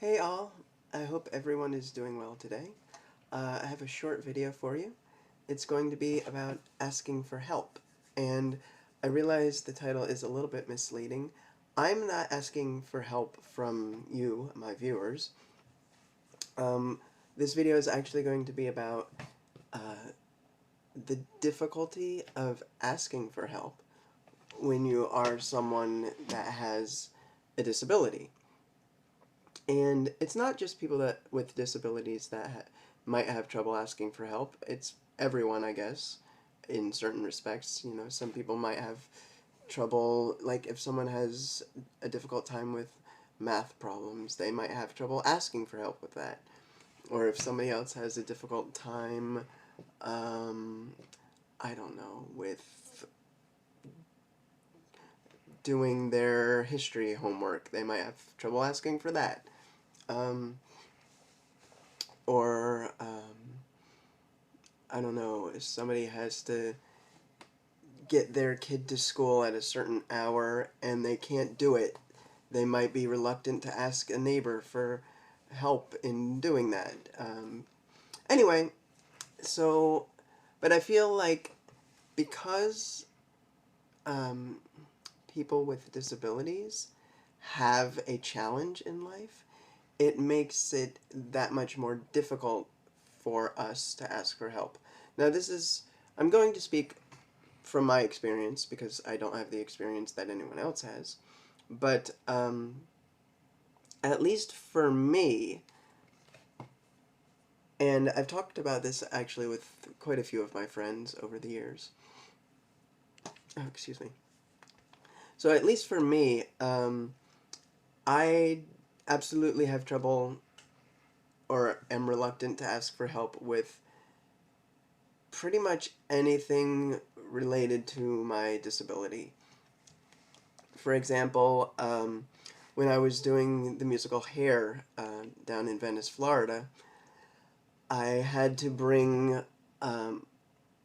Hey all, I hope everyone is doing well today. I have a short video for you. It's going to be about asking for help, and I realize the title is a little bit misleading. I'm not asking for help from you, my viewers. Um, this video is actually going to be about the difficulty of asking for help when you are someone that has a disability. And it's not just people that with disabilities that might have trouble asking for help. It's everyone, I guess, in certain respects. You know, some people might have trouble, like if someone has a difficult time with math problems, they might have trouble asking for help with that. Or if somebody else has a difficult time, um, I don't know, with doing their history homework, they might have trouble asking for that. Um, or I don't know, if somebody has to get their kid to school at a certain hour and they can't do it, they might be reluctant to ask a neighbor for help in doing that. Anyway, so, but I feel like because um, people with disabilities have a challenge in life, it makes it that much more difficult for us to ask for help. Now, I'm going to speak from my experience because I don't have the experience that anyone else has, but at least for me, and I've talked about this actually with quite a few of my friends over the years. Oh, excuse me. So at least for me, I absolutely have trouble or am reluctant to ask for help with pretty much anything related to my disability. For example, when I was doing the musical Hair down in Venice, Florida, I had to bring um,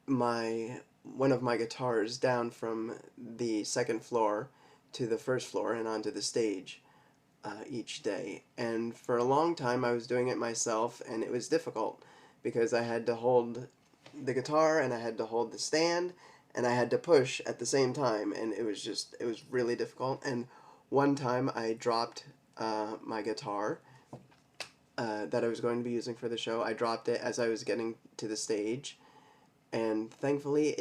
my one of my guitars down from the second floor to the first floor and onto the stage each day. And for a long time, I was doing it myself, and it was difficult because I had to hold the guitar and I had to hold the stand and I had to push at the same time, and it was really difficult. And one time I dropped my guitar that I was going to be using for the show. I dropped it as I was getting to the stage, and thankfully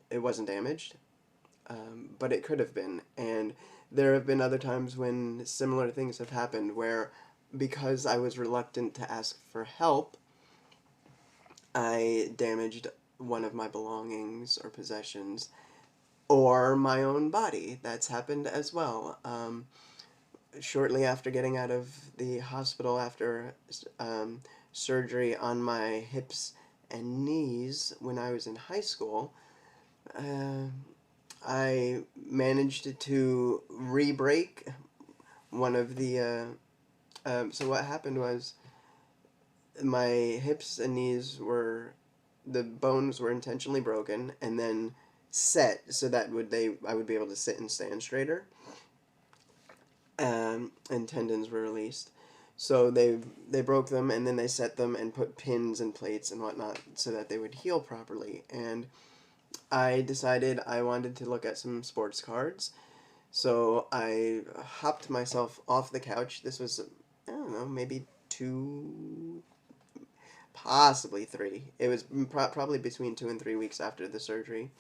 it wasn't damaged, but it could have been. And there have been other times when similar things have happened where, because I was reluctant to ask for help, I damaged one of my belongings or possessions, or my own body. That's happened as well. Shortly after getting out of the hospital after surgery on my hips and knees when I was in high school, uh, I managed to re-break one of the. So what happened was my hips and knees were, the bones were intentionally broken and then set so that I would be able to sit and stand straighter. And tendons were released. So they broke them and then they set them and put pins and plates and whatnot so that they would heal properly. And I decided I wanted to look at some sports cards. So I hopped myself off the couch. This was, I don't know, maybe two, possibly three. It was probably between 2 and 3 weeks after the surgery.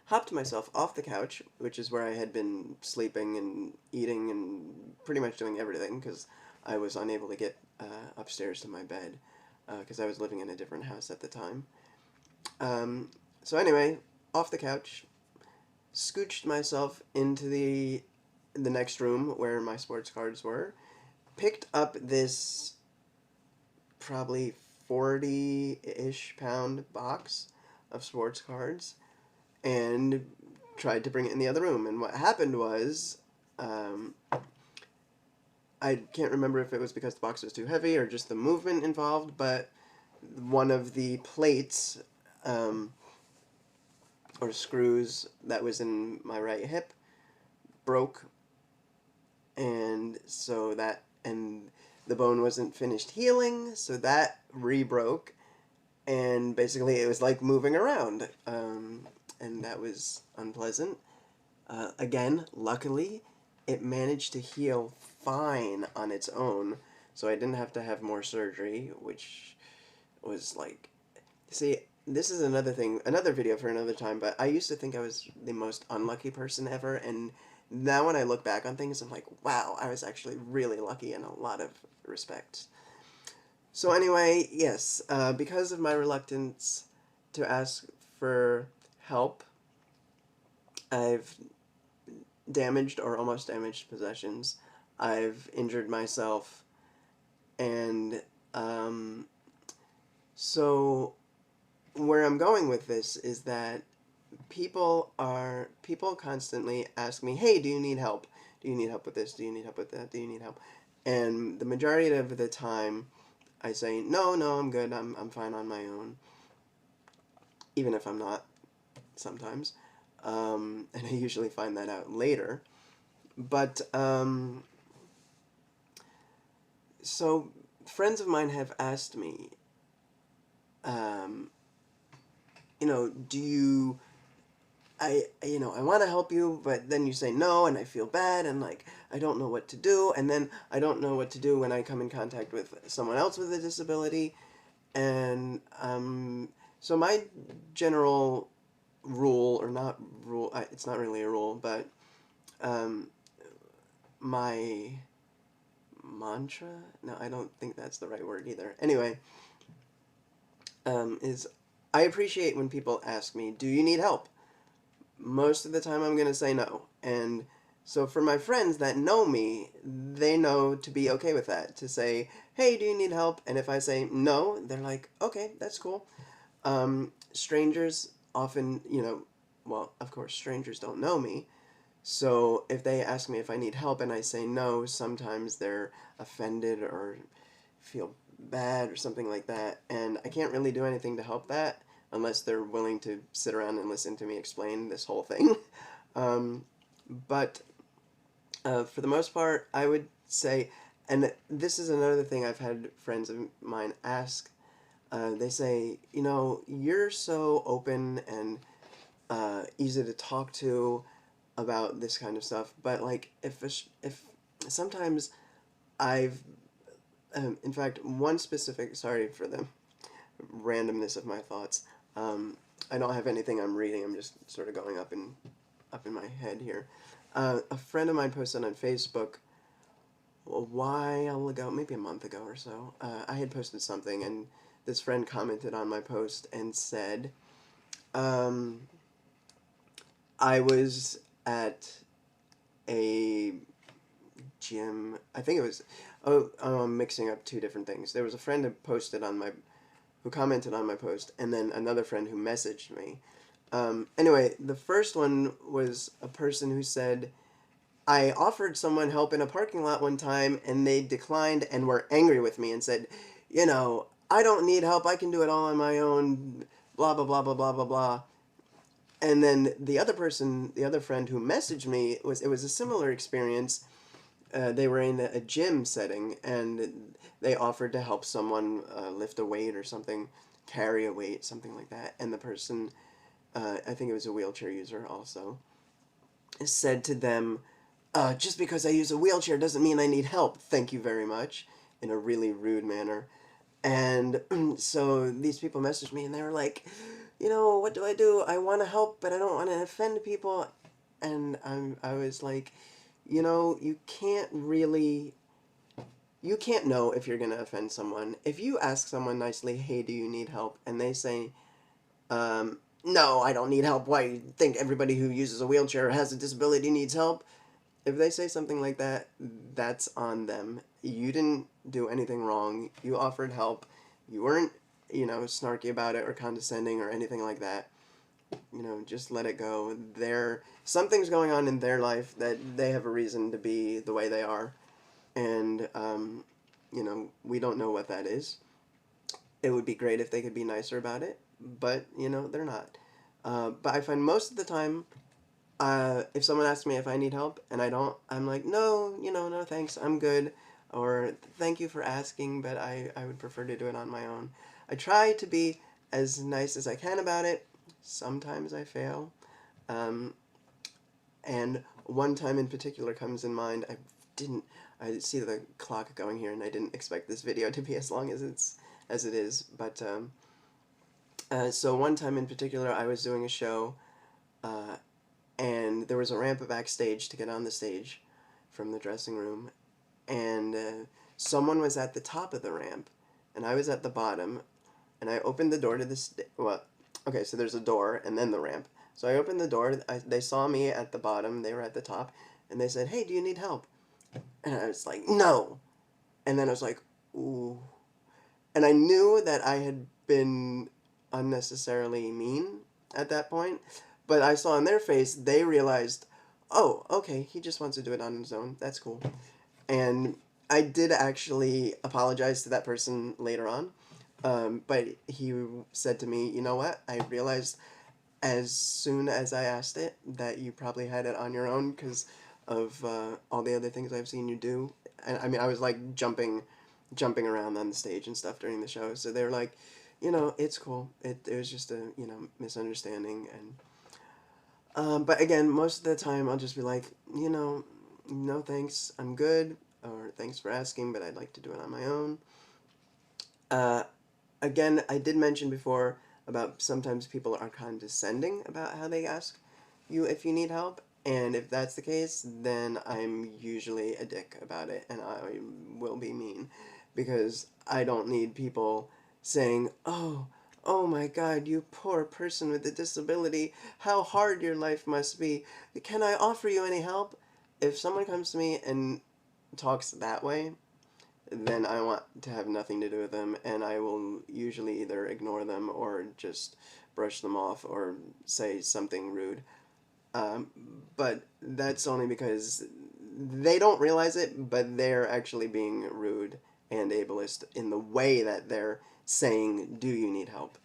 Hopped myself off the couch, which is where I had been sleeping and eating and pretty much doing everything because I was unable to get upstairs to my bed because I was living in a different house at the time. So anyway, off the couch, scooched myself into the next room where my sports cards were, picked up this probably 40-ish pound box of sports cards, and tried to bring it in the other room. And what happened was, I can't remember if it was because the box was too heavy or just the movement involved, but one of the plates or screws that was in my right hip broke, and so that and the bone wasn't finished healing, so that re-broke, and basically it was like moving around, and that was unpleasant. Again, luckily, it managed to heal fine on its own, so I didn't have to have more surgery, which was like, see, this is another thing, another video for another time, but I used to think I was the most unlucky person ever, and now when I look back on things, I'm like, wow, I was actually really lucky in a lot of respects. So anyway, yes, because of my reluctance to ask for help, I've damaged or almost damaged possessions. I've injured myself, and so where I'm going with this is that people constantly ask me, "Hey, do you need help? Do you need help with this? Do you need help with that? Do you need help?" And the majority of the time, I say, "No, no, I'm good. I'm fine on my own." Even if I'm not, sometimes, and I usually find that out later. But so friends of mine have asked me, um, do you I want to help you, but then you say no, and I feel bad, and like I don't know what to do, and then I don't know what to do when I come in contact with someone else with a disability, and so my general rule, or not rule, it's not really a rule, but um, my mantra, no, I don't think that's the right word either. Anyway, is I appreciate when people ask me, "Do you need help?" Most of the time I'm going to say no. And so for my friends that know me, they know to be okay with that. To say, "Hey, do you need help?" And if I say no, they're like, "Okay, that's cool." Strangers often, well, of course, strangers don't know me. So if they ask me if I need help and I say no, sometimes they're offended or feel bad or something like that. And I can't really do anything to help that unless they're willing to sit around and listen to me explain this whole thing. um, but for the most part, I would say, and this is another thing I've had friends of mine ask. They say, you're so open and easy to talk to about this kind of stuff, but like if sometimes I've in fact, one specific, sorry for the randomness of my thoughts. I don't have anything I'm reading. I'm just sort of going up in my head here. A friend of mine posted on Facebook a while ago, maybe a month ago or so. I had posted something, and this friend commented on my post and said, um, "I was at a gym. I think it was. Oh, I'm mixing up two different things. There was a friend who commented on my post, and then another friend who messaged me. Anyway, the first one was a person who said, "I offered someone help in a parking lot one time, and they declined and were angry with me and said, I don't need help. I can do it all on my own. Blah blah blah blah blah blah blah." And then the other person, the other friend who messaged me, it was a similar experience. They were in a gym setting, and they offered to help someone lift a weight or something, carry a weight, something like that. And the person, I think it was a wheelchair user also, said to them, "Just because I use a wheelchair doesn't mean I need help. Thank you very much," in a really rude manner. And so these people messaged me, and they were like, "What do I do? I want to help, but I don't want to offend people." And I was like, you can't really, you can't know if you're going to offend someone. If you ask someone nicely, "Hey, do you need help?" and they say, "No, I don't need help. Why, you think everybody who uses a wheelchair or has a disability needs help?" If they say something like that, that's on them. You didn't do anything wrong. You offered help. You weren't, snarky about it or condescending or anything like that. Just let it go. Something's going on in their life that they have a reason to be the way they are, and we don't know what that is. It would be great if they could be nicer about it, but they're not. But I find most of the time, if someone asks me if I need help and I don't, I'm like, "No, no thanks, I'm good. or thank you for asking, but I would prefer to do it on my own. I try to be as nice as I can about it. Sometimes I fail. Um, and one time in particular comes in mind. Didn't I see the clock going here, and I didn't expect this video to be as long as it is. But so one time in particular, I was doing a show, uh, and there was a ramp backstage to get on the stage from the dressing room, and someone was at the top of the ramp, and I was at the bottom, and I opened the door to the well, okay, so there's a door and then the ramp. So I opened the door. They saw me at the bottom. They were at the top, and they said, "Hey, do you need help?" And I was like, "No." And then I was like, "Ooh." And I knew that I had been unnecessarily mean at that point, but I saw in their face they realized, "Oh, okay, he just wants to do it on his own. That's cool." And I did actually apologize to that person later on. But he said to me, "You know what? I realized as soon as I asked it that you probably had it on your own because of all the other things I've seen you do." And I mean, I was like jumping around on the stage and stuff during the show. So they were like, "It's cool. It was just a misunderstanding." And but again, most of the time I'll just be like, "No thanks, I'm good," or "Thanks for asking, but I'd like to do it on my own." Uh, Again, I did mention before about sometimes people are condescending about how they ask you if you need help, and if that's the case, then I'm usually a dick about it, and I will be mean, because I don't need people saying, "Oh my God, you poor person with a disability, how hard your life must be. Can I offer you any help?" If someone comes to me and talks that way, then I want to have nothing to do with them, and I will usually either ignore them or just brush them off or say something rude. Um, but that's only because they don't realize it, but they're actually being rude and ableist in the way that they're saying, "Do you need help?"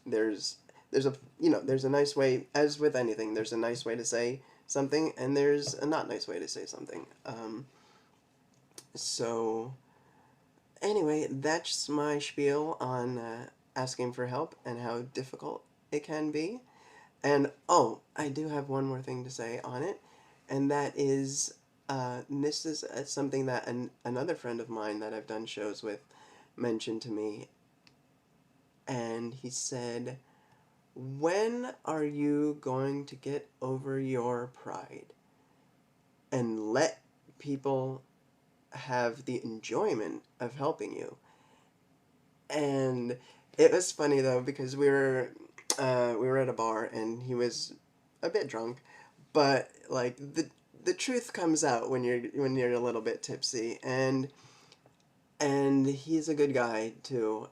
There's there's a nice way, as with anything. There's a nice way to say something, and there's a not nice way to say something. So anyway, that's my spiel on asking for help and how difficult it can be. And oh, I do have one more thing to say on it, and that is this is something that another friend of mine that I've done shows with mentioned to me, and he said, "When are you going to get over your pride and let people have the enjoyment of helping you?" And it was funny though because we were at a bar and he was a bit drunk, but like the truth comes out when you're a little bit tipsy, and he's a good guy too.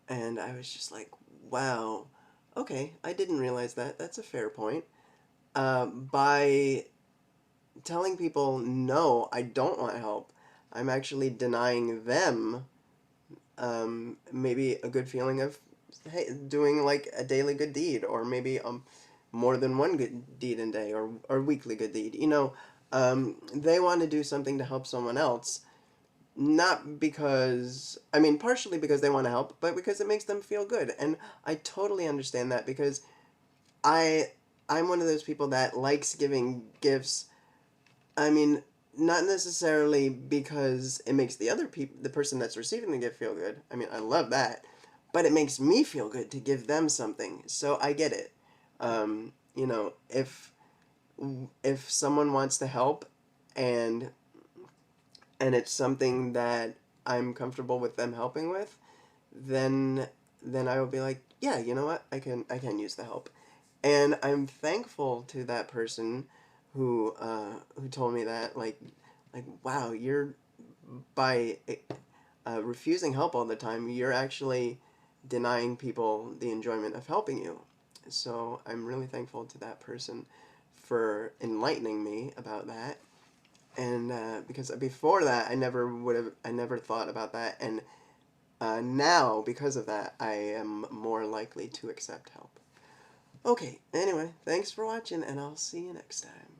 And I was just like, wow, okay, I didn't realize that. That's a fair point. By telling people no, I don't want help, I'm actually denying them maybe a good feeling of, hey, doing like a daily good deed, or maybe more than one good deed in a day, or weekly good deed. They want to do something to help someone else, not because, I mean, partially because they want to help, but because it makes them feel good. And I totally understand that, because I I'm one of those people that likes giving gifts. I mean, not necessarily because it makes the person that's receiving the gift feel good. I mean, I love that, but it makes me feel good to give them something. So I get it. If someone wants to help, and it's something that I'm comfortable with them helping with, then I will be like, yeah, you know what, I can use the help, and I'm thankful to that person who told me that, like, wow, you're, by refusing help all the time, you're actually denying people the enjoyment of helping you. So I'm really thankful to that person for enlightening me about that. And because before that, I never thought about that, and now, because of that, I am more likely to accept help. Okay, anyway, thanks for watching, and I'll see you next time.